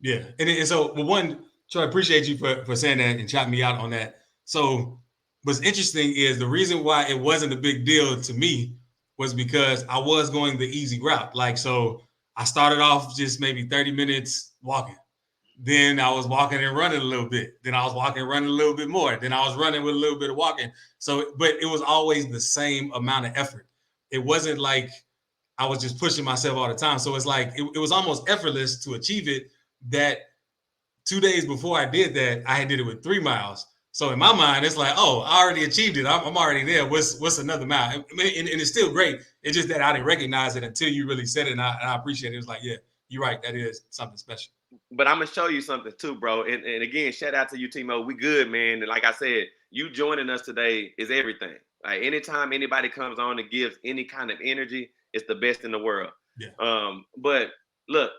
Yeah, and so well, one, Troy, I appreciate you for saying that and shouting me out on that. So what's interesting is the reason why it wasn't a big deal to me was because I was going the easy route. Like so, I started off just maybe 30 minutes walking. Then I was walking and running a little bit. Then I was walking and running a little bit more. Then I was running with a little bit of walking. So, but it was always the same amount of effort. It wasn't like I was just pushing myself all the time. So it's like it was almost effortless to achieve it. That 2 days before I did that, I had did it with 3 miles. So in my mind, it's like, oh, I already achieved it. I'm already there. What's another mile? And it's still great. It's just that I didn't recognize it until you really said it, and I appreciate it. It was like, yeah, you're right. That is something special. But I'm gonna show you something too, bro. And again, shout out to you, Timo. We good, man. And like I said, you joining us today is everything. Like anytime anybody comes on and gives any kind of energy, it's the best in the world. Yeah. But look,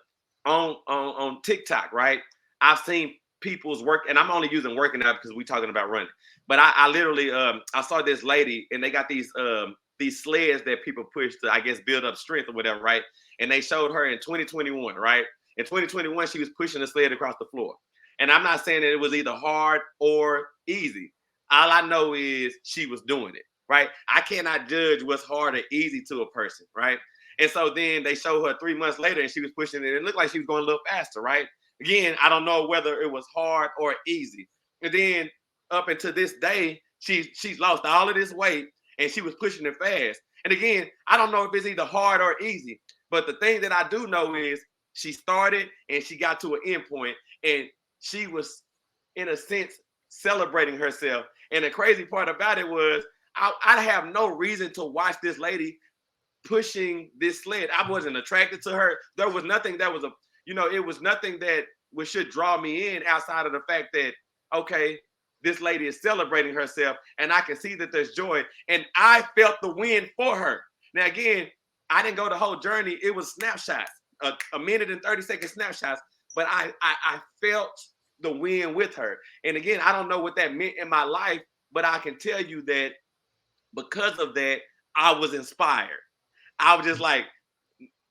on TikTok, right? I've seen people's work, and I'm only using working out because we're talking about running. But I literally I saw this lady, and they got these sleds that people push to, I guess, build up strength or whatever, right? And they showed her in 2021, right? In 2021, she was pushing the sled across the floor. And I'm not saying that it was either hard or easy. All I know is she was doing it, right? I cannot judge what's hard or easy to a person, right? And so then they showed her 3 months later and she was pushing it. It looked like she was going a little faster, right? Again, I don't know whether it was hard or easy. And then up until this day, she's lost all of this weight and she was pushing it fast. And again, I don't know if it's either hard or easy. But the thing that I do know is she started and she got to an end point, and she was, in a sense, celebrating herself. And the crazy part about it was, I have no reason to watch this lady pushing this sled. I wasn't attracted to her. There was nothing that was it was nothing that should draw me in outside of the fact that, okay, this lady is celebrating herself, and I can see that there's joy, and I felt the win for her. Now, again, I didn't go the whole journey. It was snapshots, a minute and 30-second snapshots, but I felt the win with her. And again, I don't know what that meant in my life, but I can tell you that because of that, I was inspired. I was just like,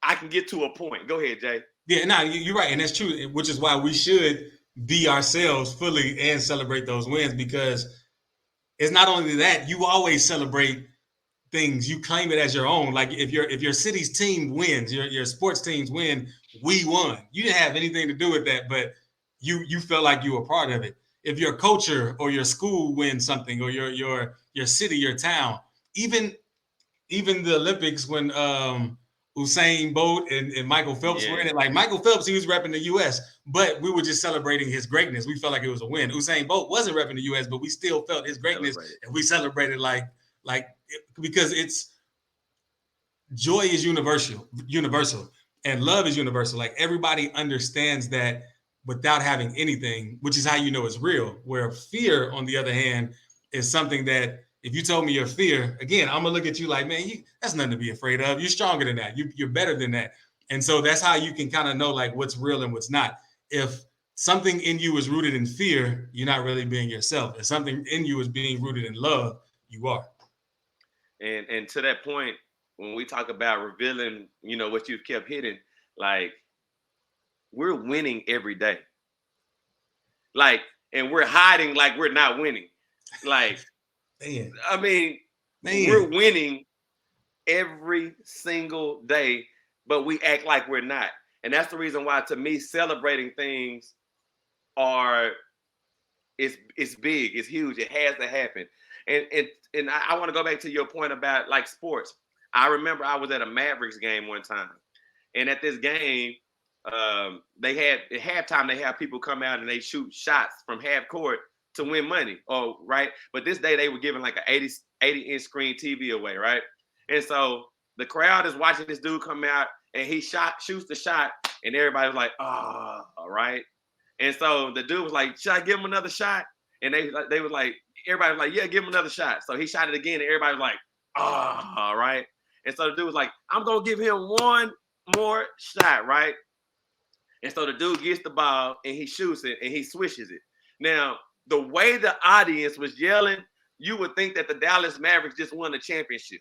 I can get to a point. Go ahead, Jay. Yeah, no, you're right, and that's true. Which is why we should be ourselves fully and celebrate those wins, because it's not only that you always celebrate things, you claim it as your own. Like if your city's team wins, your sports teams win, we won. You didn't have anything to do with that, but you felt like you were part of it. If your culture or your school wins something, or your city, your town, even even the Olympics when Usain Bolt and Michael Phelps were in Yeah, it. Like Michael Phelps, he was repping the U.S., but we were just celebrating his greatness. We felt like it was a win. Usain Bolt wasn't repping the U.S., but we still felt his greatness, celebrate it. and we celebrated like because it's joy is universal, and love is universal. Like everybody understands that without having anything, which is how you know it's real. Where fear, on the other hand, is something that if you told me your fear, again, I'm gonna look at you like, man, that's nothing to be afraid of. You're stronger than that. You're better than that. And so that's how you can kind of know like what's real and what's not. If something in you is rooted in fear, you're not really being yourself. If something in you is being rooted in love, you are. And to that point, when we talk about revealing, what you've kept hidden, like we're winning every day. Like, and we're hiding like we're not winning. Like, Man, I mean, we're man. winning every single day, but we act like we're not. And that's the reason why, to me, celebrating things are it's big, it's huge, it has to happen. And I want to go back to your point about like sports. I remember I was at a Mavericks game one time, and at this game, they had at halftime they have people come out and they shoot shots from half court to win money. Oh, right. But this day they were giving like an 80-inch screen TV away, right? And so the crowd is watching this dude come out and he shoots the shot, and everybody was like, oh, all right. And so the dude was like, should I give him another shot? And they was like, everybody was like, yeah, give him another shot. So he shot it again, and everybody was like, oh, all right. And so the dude was like, I'm gonna give him one more shot, right? And so the dude gets the ball and he shoots it and he swishes it. Now, the way the audience was yelling, you would think that the Dallas Mavericks just won the championship.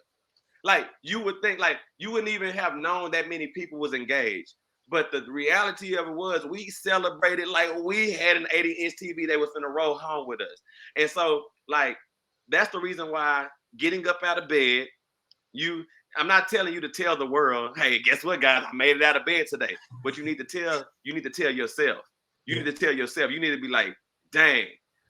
Like you would think, like you wouldn't even have known that many people was engaged. But the reality of it was we celebrated like we had an 80-inch TV that was finna roll home with us. And so, like, that's the reason why getting up out of bed, I'm not telling you to tell the world, hey, guess what, guys? I made it out of bed today. But you need to tell yourself. You need to tell yourself. You need to be like, dang,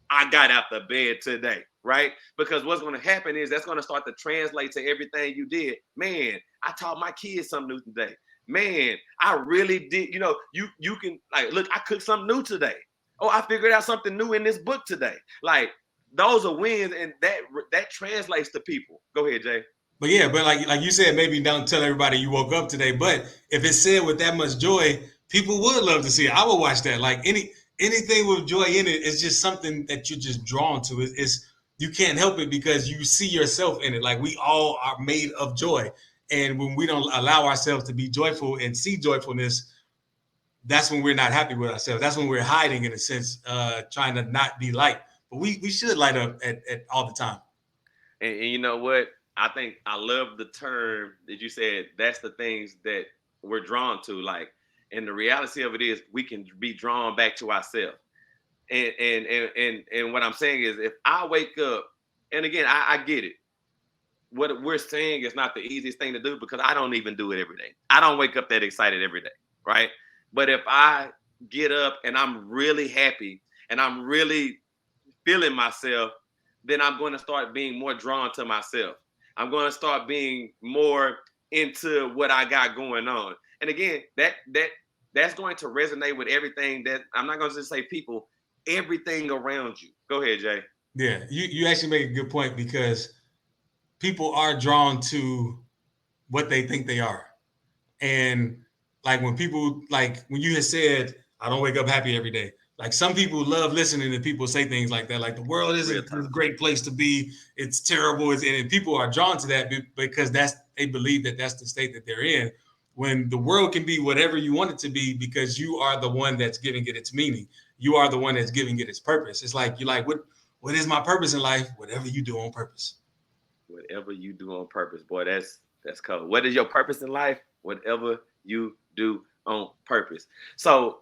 I got out the bed today, right? Because what's going to happen is that's going to start to translate to everything you did. Man, I taught my kids something new today. Man, I really did. You can like, look, I cooked something new today. Oh, I figured out something new in this book today. Like, those are wins, and that translates to people. Go ahead, Jay. But yeah, but like you said, maybe don't tell everybody you woke up today. But if it's said with that much joy, people would love to see it. I would watch that. Like anything with joy in it is just something that you're just drawn to. It's you can't help it because you see yourself in it. Like we all are made of joy, and when we don't allow ourselves to be joyful and see joyfulness, that's when we're not happy with ourselves. That's when we're hiding in a sense, trying to not be light. But we should light up at all the time. And you know what? I think I love the term that you said. That's the things that we're drawn to. Like, and the reality of it is, we can be drawn back to ourselves. And what I'm saying is, if I wake up, and again, I get it. What we're saying is not the easiest thing to do because I don't even do it every day. I don't wake up that excited every day, right? But if I get up and I'm really happy and I'm really feeling myself, then I'm going to start being more drawn to myself. I'm going to start being more into what I got going on. And again, that's going to resonate with everything that I'm not going to just say people, everything around you. Go ahead, Jay. Yeah, you actually make a good point because people are drawn to what they think they are. And like when people, like when you had said, I don't wake up happy every day. Like some people love listening to people say things like that. Like the world isn't a great place to be. It's terrible. And people are drawn to that because they believe that that's the state that they're in. When the world can be whatever you want it to be because you are the one that's giving it its meaning. You are the one that's giving it its purpose. It's like, you're like, what is my purpose in life? Whatever you do on purpose. Whatever you do on purpose, boy, that's covered. What is your purpose in life? Whatever you do on purpose. So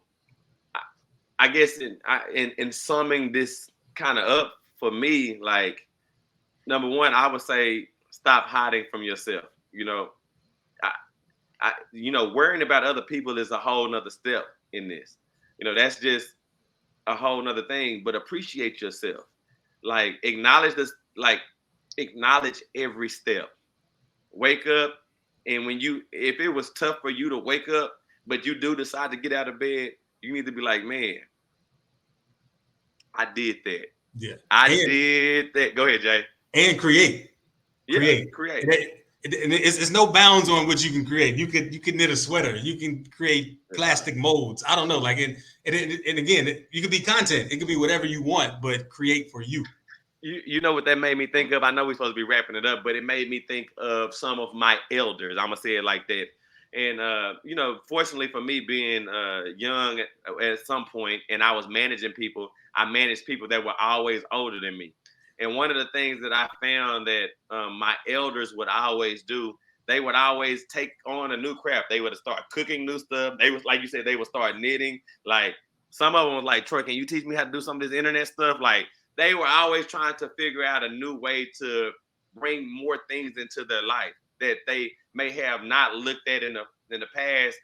I guess in summing this kind of up for me, like, number one, I would say stop hiding from yourself. Worrying about other people is a whole nother step in this. That's just a whole nother thing. But appreciate yourself. Like, acknowledge every step. Wake up, and if it was tough for you to wake up, but you do decide to get out of bed, you need to be like, man, I did that. Yeah. I did that. Go ahead, Jay. And create. Create. It's no bounds on what you can create. You could knit a sweater. You can create plastic molds. I don't know. Like, and again, you could be content. It could be whatever you want, but create for you. You know what that made me think of? I know we're supposed to be wrapping it up, but it made me think of some of my elders. I'm gonna say it like that. And fortunately for me, being young at some point, and I was managing people, I managed people that were always older than me. And one of the things that I found that my elders would always do, they would always take on a new craft. They would start cooking new stuff. They was, like you said, they would start knitting. Like, some of them was like, Troy, can you teach me how to do some of this internet stuff? Like, they were always trying to figure out a new way to bring more things into their life that they may have not looked at in the past,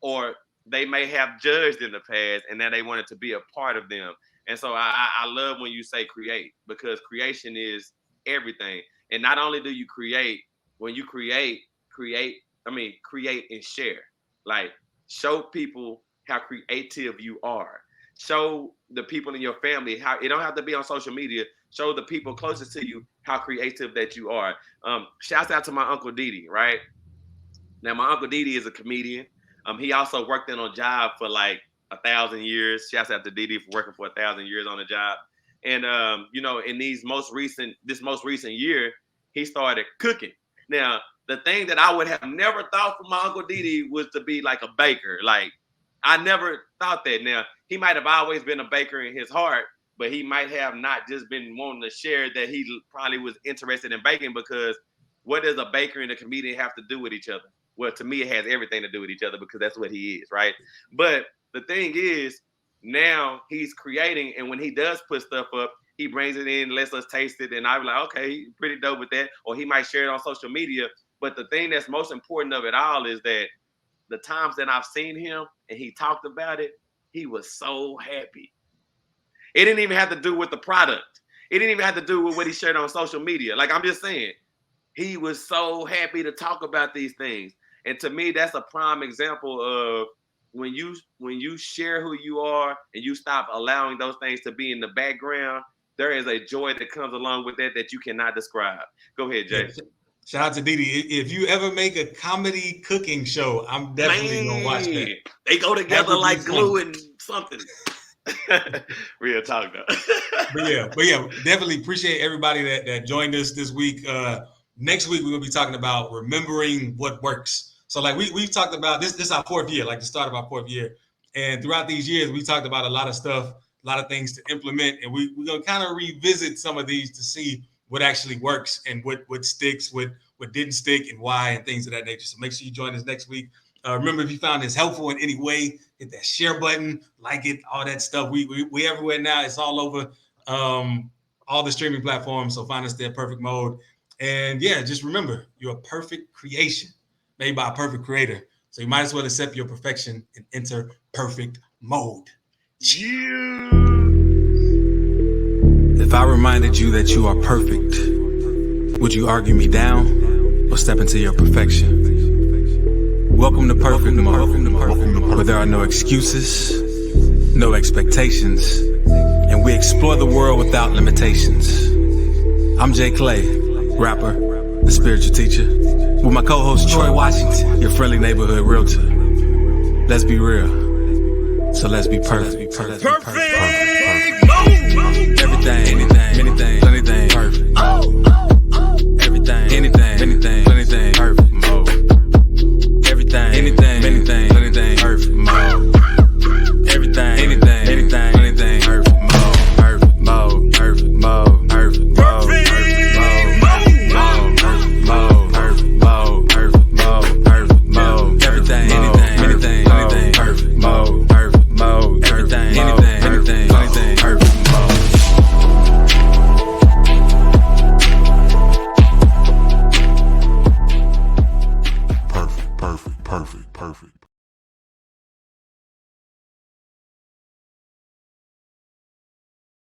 or they may have judged in the past, and now they wanted to be a part of them. And so I love when you say create, because creation is everything. And not only do you create, when you create and share. Like, show people how creative you are. Show the people in your family how it don't have to be on social media. Show the people closest to you how creative that you are. Shouts out to my Uncle Didi, right? Now, my Uncle Didi is a comedian. He also worked in a job for like 1,000 years. Shouts out to Didi for working for 1,000 years on a job. And in this most recent year, he started cooking. Now, the thing that I would have never thought from my Uncle Didi was to be like a baker. Like, I never thought that. Now, he might have always been a baker in his heart, but he might have not just been wanting to share that he probably was interested in baking, because what does a baker and a comedian have to do with each other? Well, to me, it has everything to do with each other because that's what he is, right? But the thing is, now he's creating, and when he does put stuff up, he brings it in, lets us taste it, and I'm like, okay, pretty dope with that. Or he might share it on social media. But the thing that's most important of it all is that the times that I've seen him and he talked about it, he was so happy. It didn't even have to do with the product. It didn't even have to do with what he shared on social media. Like, I'm just saying, he was so happy to talk about these things. And to me, that's a prime example of when you share who you are and you stop allowing those things to be in the background, there is a joy that comes along with that you cannot describe. Go ahead, Jay. Yeah. Shout out to Didi. If you ever make a comedy cooking show, I'm definitely gonna watch that. They go together like glue and something. Real talk though. but yeah, definitely appreciate everybody that joined us this week. Next week we're gonna be talking about remembering what works. So like we've talked about this is our 4th year, like the start of our 4th year. And throughout these years, we talked about a lot of stuff, a lot of things to implement, and we're gonna kind of revisit some of these to see what actually works and what sticks, what didn't stick, and why, and things of that nature. So make sure you join us next week. Remember, if you found this helpful in any way, hit that share button, like it, all that stuff. We everywhere now. It's all over all the streaming platforms. So find us there, Perfect Mode. And yeah, just remember, you're a perfect creation made by a perfect creator. So you might as well accept your perfection and enter perfect mode. If I reminded you that you are perfect, would you argue me down or step into your perfection? Welcome to Perfect Mode, where there are no excuses, no expectations, and we explore the world without limitations. I'm Jay Clay, rapper, the spiritual teacher, with my co-host Troy Washington, your friendly neighborhood realtor. Let's be real, so let's be perfect. Perfect. Everything, anything, many things, plenty